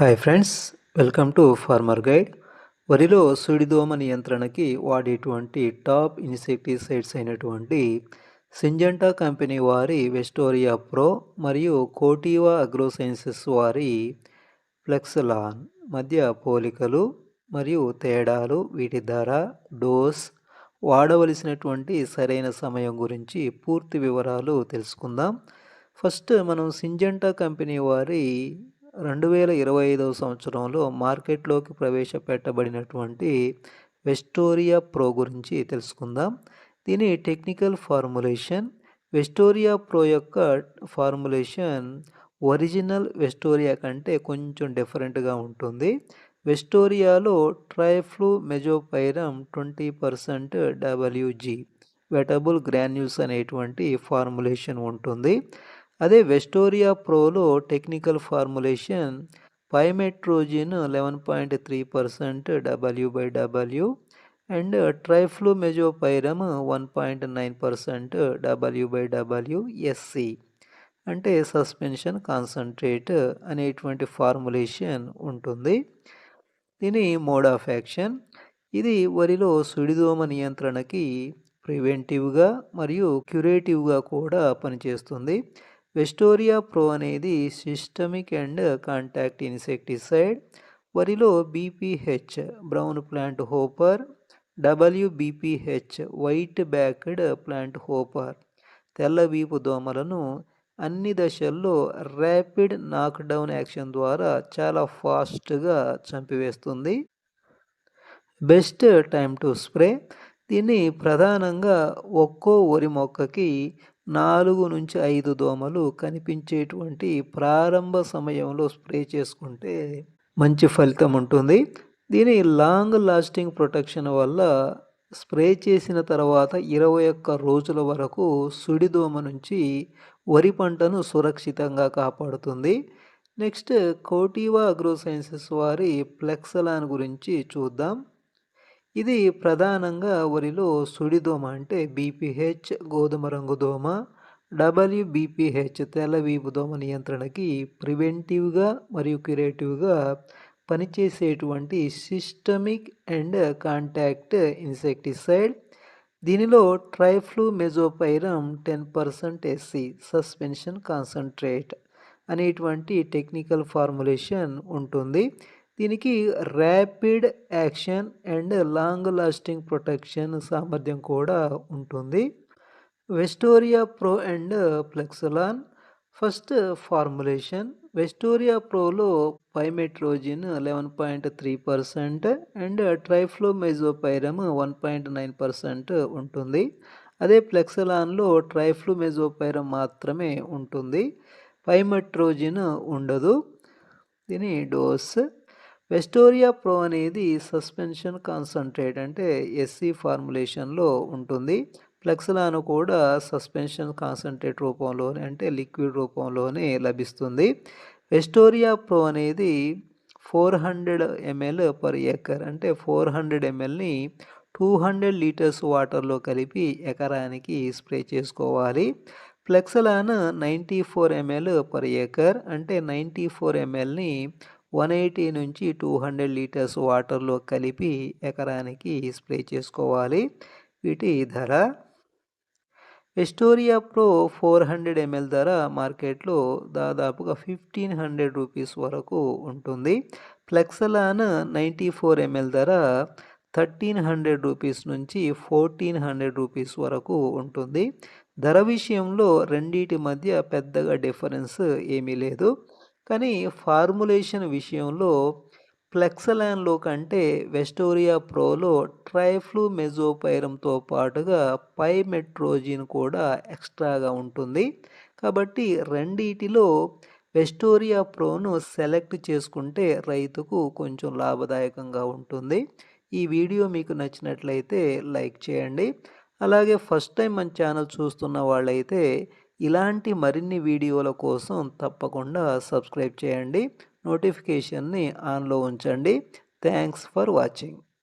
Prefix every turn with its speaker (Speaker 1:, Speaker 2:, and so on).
Speaker 1: Hi friends, welcome to farmer guide. వరిలో సుడిదోమ నియంత్రణకి వాడేటువంటి టాప్ ఇన్సెక్టిసైడ్స్ అయినటువంటి సింజెంటా కంపెనీ వారి వెస్టోరియా ప్రో మరియు కోటివా అగ్రోసైన్సెస్ వారి ఫ్లెక్సలాన్ మధ్య పోలికలు మరియు తేడాలు, వీటి ధర, డోస్, వాడవలసినటువంటి సరైన సమయం గురించి పూర్తి వివరాలు తెలుసుకుందాం. ఫస్ట్ మనం సింజెంటా కంపెనీ వారి 2025 సంవత్సరంలో మార్కెట్లోకి ప్రవేశపెట్టబడినటువంటి వెస్టోరియా ప్రో గురించి తెలుసుకుందాం. దీని టెక్నికల్ ఫార్ములేషన్, వెస్టోరియా ప్రో యొక్క ఫార్ములేషన్ ఒరిజినల్ వెస్టోరియా కంటే కొంచెం డిఫరెంట్గా ఉంటుంది. వెస్టోరియాలో triflumezopyrim 20% WG wettable granules అనేటువంటి ఫార్ములేషన్ ఉంటుంది. అదే వెస్టోరియా ప్రోలో technical formulation pymetrozine 11.3% W/W and triflumezopyrim 1.9% W/W SC అంటే సస్పెన్షన్ కాన్సన్ట్రేట్ అనేటువంటి ఫార్ములేషన్ ఉంటుంది. దీని మోడ్ ఆఫ్ యాక్షన్, ఇది వరిలో సుడిదోమ నియంత్రణకి ప్రివెంటివ్గా మరియు క్యూరేటివ్గా కూడా పనిచేస్తుంది. వెస్టోరియా ప్రో అనేది సిస్టమిక్ అండ్ కాంటాక్ట్ ఇన్సెక్టిసైడ్. వరిలో BPH brown plant hopper, WBPH white backed plant hopper తెల్ల వీపు దోమలను అన్ని దశల్లో ర్యాపిడ్ నాక్డౌన్ యాక్షన్ ద్వారా చాలా ఫాస్ట్గా చంపివేస్తుంది. బెస్ట్ టైం టు స్ప్రే, దీన్ని ప్రధానంగా ఒక్కో వరి మొక్కకి 4 నుంచి 5 దోమలు కనిపించేటువంటి ప్రారంభ సమయంలో స్ప్రే చేసుకుంటే మంచి ఫలితం ఉంటుంది. దీని లాంగ్ లాస్టింగ్ ప్రొటెక్షన్ వల్ల స్ప్రే చేసిన తర్వాత 21 రోజుల వరకు సుడిదోమ నుంచి వరి పంటను సురక్షితంగా కాపాడుతుంది. నెక్స్ట్ కోటివా అగ్రోసైన్సెస్ వారి ఫ్లెక్సలాన్ గురించి చూద్దాం. ఇది ప్రధానంగా వరిలో సుడిదోమ అంటే BPH గోధుమ రంగు దోమ, WBPH తెల్ల వీపు దోమ నియంత్రణకి ప్రివెంటివ్గా మరియు క్యూరేటివ్గా పనిచేసేటువంటి సిస్టమిక్ అండ్ కాంటాక్ట్ ఇన్సెక్టిసైడ్. దీనిలో ట్రైఫ్లూమెజోపైరమ్ 10% SC సస్పెన్షన్ కాన్సన్ట్రేట్ అనేటువంటి టెక్నికల్ ఫార్ములేషన్ ఉంటుంది. దీనికి rapid action and long lasting protection సామర్థ్యం కూడా ఉంటుంది. Vestoria pro and Flexalon. First formulation, Vestoria ప్రోలో పైమెట్రోజిన్ 11.3% అండ్ ట్రైఫ్లూమెజోపైరమ్ 1.9% ఉంటుంది. అదే ఫ్లెక్సలాన్లో ట్రైఫ్లూమెజోపైరమ్ మాత్రమే ఉంటుంది, పైమెట్రోజిన్ ఉండదు. దీని డోస్, వెస్టోరియా ప్రో అనేది సస్పెన్షన్ కాన్సన్ట్రేట్ అంటే SC ఫార్ములేషన్లో ఉంటుంది. ఫ్లెక్సలాన్ కూడా సస్పెన్షన్ కాన్సన్ట్రేట్ రూపంలోనే అంటే లిక్విడ్ రూపంలోనే లభిస్తుంది. వెస్టోరియా ప్రో అనేది 400 ml per acre అంటే 400 mlని 200 లీటర్స్ వాటర్లో కలిపి ఎకరానికి స్ప్రే చేసుకోవాలి. ఫ్లెక్సలాన్ 94 ml per acre అంటే 94 mlని 180 నుంచి 200 లీటర్స్ వాటర్లో కలిపి ఎకరానికి స్ప్రే చేసుకోవాలి. వీటి ధర, వెస్టోరియా ప్రో 400 ml ధర మార్కెట్లో దాదాపుగా 1500 రూపీస్ వరకు ఉంటుంది. ఫ్లెక్సలాన్ 94 ml ధర 1300 రూపీస్ నుంచి 1400 రూపీస్ వరకు ఉంటుంది. ధర విషయంలో రెండింటి మధ్య పెద్దగా డిఫరెన్స్ ఏమీ లేదు. కానీ ఫార్ములేషన్ విషయంలో ఫ్లెక్సలాన్లో కంటే వెస్టోరియా ప్రోలో ట్రైఫ్లూమెజోపైరమ్తో పాటుగా పైమెట్రోజిన్ కూడా ఎక్స్ట్రాగా ఉంటుంది. కాబట్టి రెండిటిలో వెస్టోరియా ప్రోను సెలెక్ట్ చేసుకుంటే రైతుకు కొంచెం లాభదాయకంగా ఉంటుంది. ఈ వీడియో మీకు నచ్చినట్లయితే లైక్ చేయండి. అలాగే ఫస్ట్ టైం మన ఛానల్ చూస్తున్న వాళ్ళైతే ఇలాంటి మరిన్ని వీడియోల కోసం తప్పకుండా సబ్స్క్రైబ్ చేయండి, నోటిఫికేషన్ని ఆన్లో ఉంచండి. Thanks for watching.